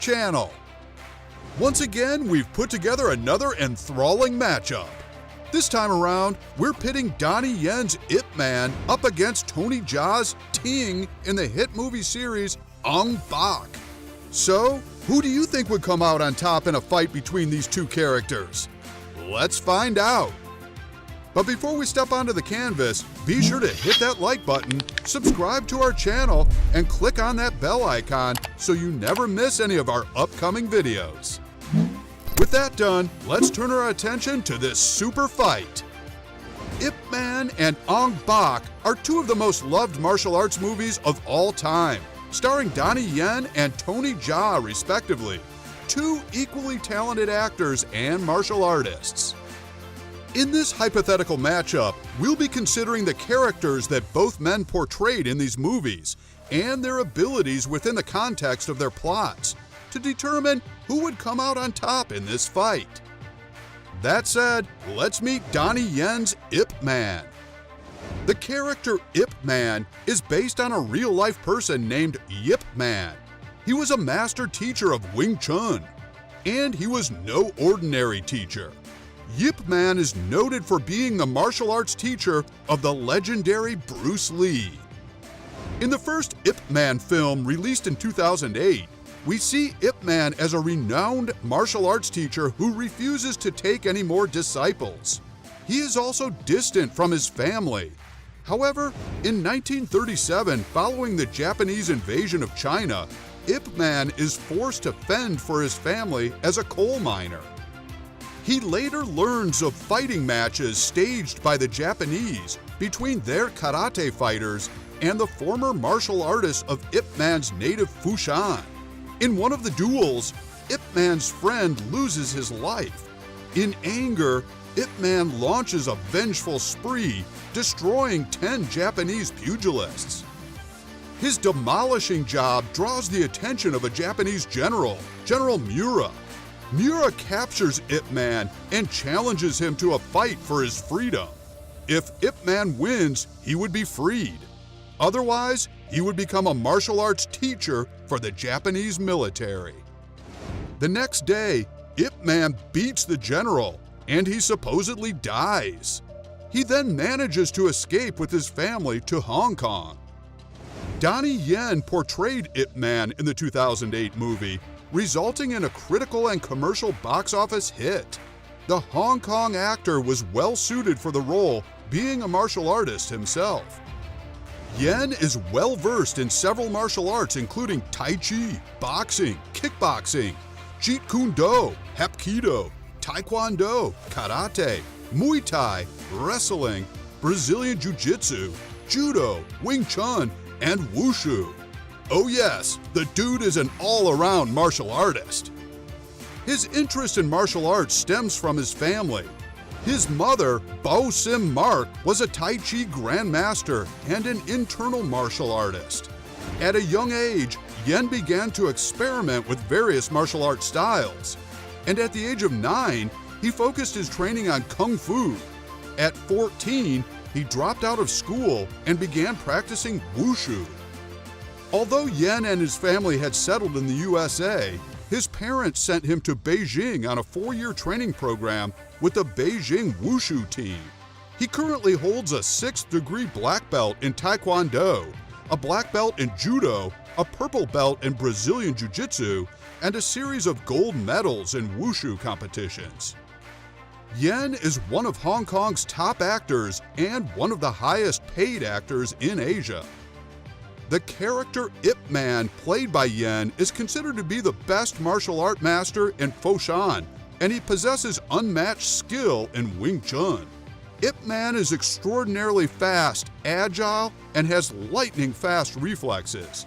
channel. Once again, we've put together another enthralling matchup. This time around, we're pitting Donnie Yen's Ip Man up against Tony Jaa's Ting in the hit movie series Ong Bak. So, who do you think would come out on top in a fight between these two characters? Let's find out. But before we step onto the canvas, be sure to hit that like button, subscribe to our channel, and click on that bell icon so you never miss any of our upcoming videos. With that done, let's turn our attention to this super fight. Ip Man and Ong Bak are two of the most loved martial arts movies of all time, starring Donnie Yen and Tony Jaa respectively, two equally talented actors and martial artists. In this hypothetical matchup, we'll be considering the characters that both men portrayed in these movies and their abilities within the context of their plots to determine who would come out on top in this fight. That said, let's meet Donnie Yen's Ip Man. The character Ip Man is based on a real-life person named Yip Man. He was a master teacher of Wing Chun, and he was no ordinary teacher. Yip Man is noted for being the martial arts teacher of the legendary Bruce Lee. In the first Ip Man film released in 2008, we see Ip Man as a renowned martial arts teacher who refuses to take any more disciples. He is also distant from his family. However, in 1937, following the Japanese invasion of China, Ip Man is forced to fend for his family as a coal miner. He later learns of fighting matches staged by the Japanese between their karate fighters and the former martial artists of Ip Man's native Fushan. In one of the duels, Ip Man's friend loses his life. In anger, Ip Man launches a vengeful spree, destroying 10 Japanese pugilists. His demolishing job draws the attention of a Japanese general, General Miura. Miura captures Ip Man and challenges him to a fight for his freedom. If Ip Man wins, he would be freed. Otherwise, he would become a martial arts teacher for the Japanese military. The next day, Ip Man beats the general, and he supposedly dies. He then manages to escape with his family to Hong Kong. Donnie Yen portrayed Ip Man in the 2008 movie, resulting in a critical and commercial box office hit. The Hong Kong actor was well suited for the role, being a martial artist himself. Yen is well versed in several martial arts including Tai Chi, boxing, kickboxing, Jeet Kune Do, Hapkido, Taekwondo, Karate, Muay Thai, wrestling, Brazilian Jiu-Jitsu, Judo, Wing Chun, and Wushu. Oh yes, the dude is an all-around martial artist. His interest in martial arts stems from his family. His mother, Bao Sim Mark, was a Tai Chi grandmaster and an internal martial artist. At a young age, Yen began to experiment with various martial art styles, and at the age of 9, he focused his training on Kung Fu. At 14, he dropped out of school and began practicing Wushu. Although Yen and his family had settled in the USA, his parents sent him to Beijing on a 4-year training program with the Beijing Wushu team. He currently holds a 6th degree black belt in Taekwondo, a black belt in Judo, a purple belt in Brazilian Jiu-Jitsu, and a series of gold medals in Wushu competitions. Yen is one of Hong Kong's top actors and one of the highest paid actors in Asia. The character Ip Man, played by Yen, is considered to be the best martial art master in Foshan, and he possesses unmatched skill in Wing Chun. Ip Man is extraordinarily fast, agile, and has lightning-fast reflexes.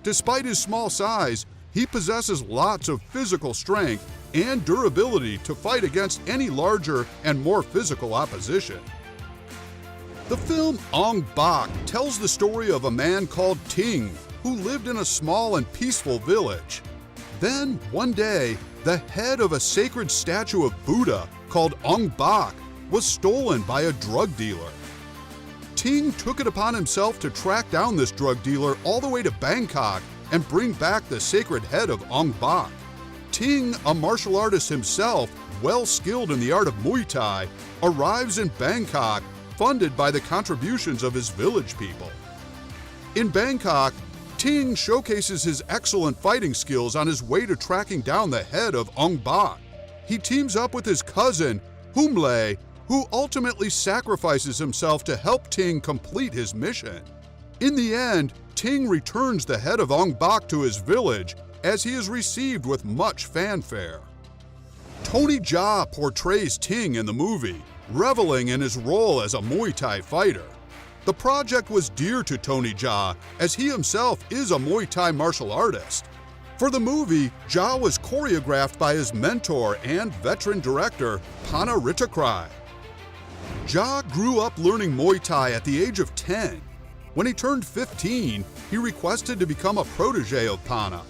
Despite his small size, he possesses lots of physical strength and durability to fight against any larger and more physical opposition. The film Ong Bak tells the story of a man called Ting who lived in a small and peaceful village. Then, one day, the head of a sacred statue of Buddha called Ong Bak was stolen by a drug dealer. Ting took it upon himself to track down this drug dealer all the way to Bangkok and bring back the sacred head of Ong Bak. Ting, a martial artist himself, well skilled in the art of Muay Thai, arrives in Bangkok, funded by the contributions of his village people. In Bangkok, Ting showcases his excellent fighting skills on his way to tracking down the head of Ong Bak. He teams up with his cousin, Humle, who ultimately sacrifices himself to help Ting complete his mission. In the end, Ting returns the head of Ong Bak to his village, as he is received with much fanfare. Tony Jaa portrays Ting in the movie, reveling in his role as a Muay Thai fighter. The project was dear to Tony Jaa, as he himself is a Muay Thai martial artist. For the movie, Jaa was choreographed by his mentor and veteran director, Pana Ritakrai. Jaa grew up learning Muay Thai at the age of 10. When he turned 15, he requested to become a protege of Pana,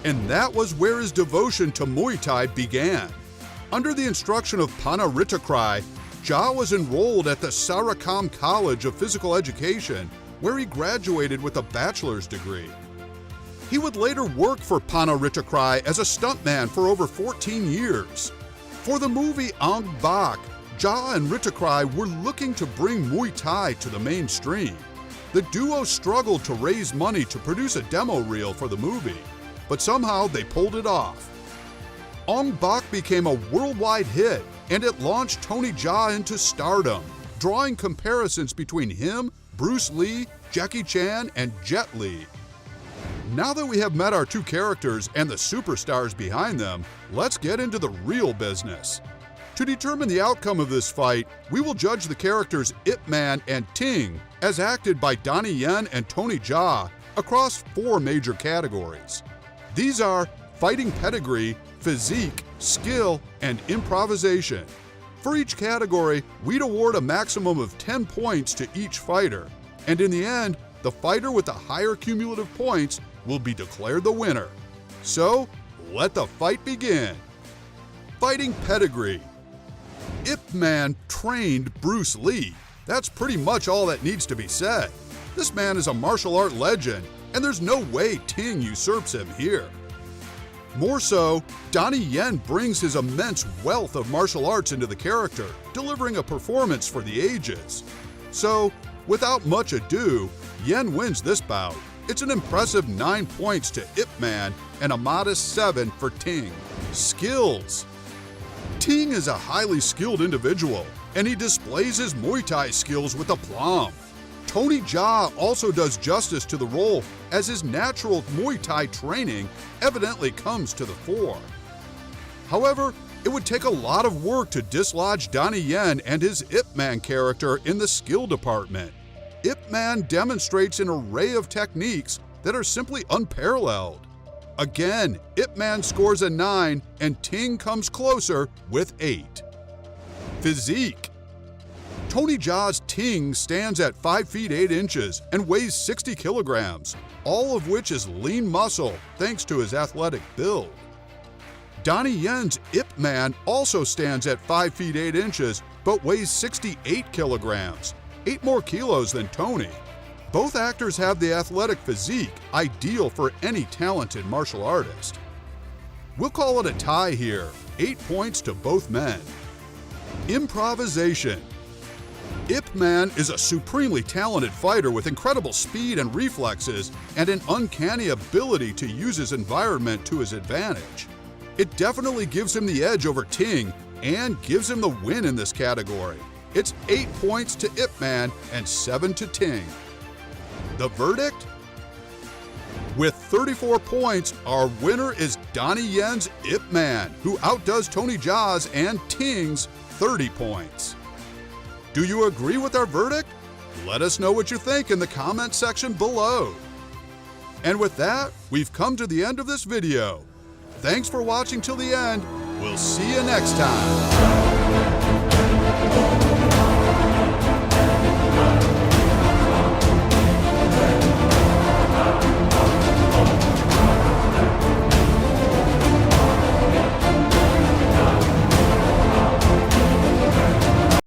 and that was where his devotion to Muay Thai began. Under the instruction of Pana Ritakrai, Jaa was enrolled at the Sarakam College of Physical Education, where he graduated with a bachelor's degree. He would later work for Pana Ritakrai as a stuntman for over 14 years. For the movie Ong Bak, Jaa and Ritakrai were looking to bring Muay Thai to the mainstream. The duo struggled to raise money to produce a demo reel for the movie, but somehow they pulled it off. Ong Bak became a worldwide hit, and it launched Tony Jaa into stardom, drawing comparisons between him, Bruce Lee, Jackie Chan, and Jet Li. Now that we have met our two characters and the superstars behind them, let's get into the real business. To determine the outcome of this fight, we will judge the characters Ip Man and Ting, as acted by Donnie Yen and Tony Jaa, across 4 major categories. These are fighting pedigree, physique, skill, and improvisation. For each category, we'd award a maximum of 10 points to each fighter, and in the end, the fighter with the higher cumulative points will be declared the winner. So, let the fight begin. Fighting pedigree. Ip Man trained Bruce Lee. That's pretty much all that needs to be said. This man is a martial art legend, and there's no way Ting usurps him here. More so, Donnie Yen brings his immense wealth of martial arts into the character, delivering a performance for the ages. So, without much ado, Yen wins this bout. It's an impressive 9 points to Ip Man and a modest 7 for Ting. Skills. Ting is a highly skilled individual, and he displays his Muay Thai skills with aplomb. Tony Jaa also does justice to the role, as his natural Muay Thai training evidently comes to the fore. However, it would take a lot of work to dislodge Donnie Yen and his Ip Man character in the skill department. Ip Man demonstrates an array of techniques that are simply unparalleled. Again, Ip Man scores a 9 and Ting comes closer with 8. Physique. Tony Jaa's Ting stands at 5 feet 8 inches and weighs 60 kilograms, all of which is lean muscle thanks to his athletic build. Donnie Yen's Ip Man also stands at 5 feet 8 inches but weighs 68 kilograms, 8 more kilos than Tony. Both actors have the athletic physique ideal for any talented martial artist. We'll call it a tie here, 8 points to both men. Improvisation. Ip Man is a supremely talented fighter with incredible speed and reflexes and an uncanny ability to use his environment to his advantage. It definitely gives him the edge over Ting and gives him the win in this category. It's 8 points to Ip Man and 7 to Ting. The verdict? With 34 points, our winner is Donnie Yen's Ip Man, who outdoes Tony Jaa's and Ting's 30 points. Do you agree with our verdict? Let us know what you think in the comment section below. And with that, we've come to the end of this video. Thanks for watching till the end. We'll see you next time.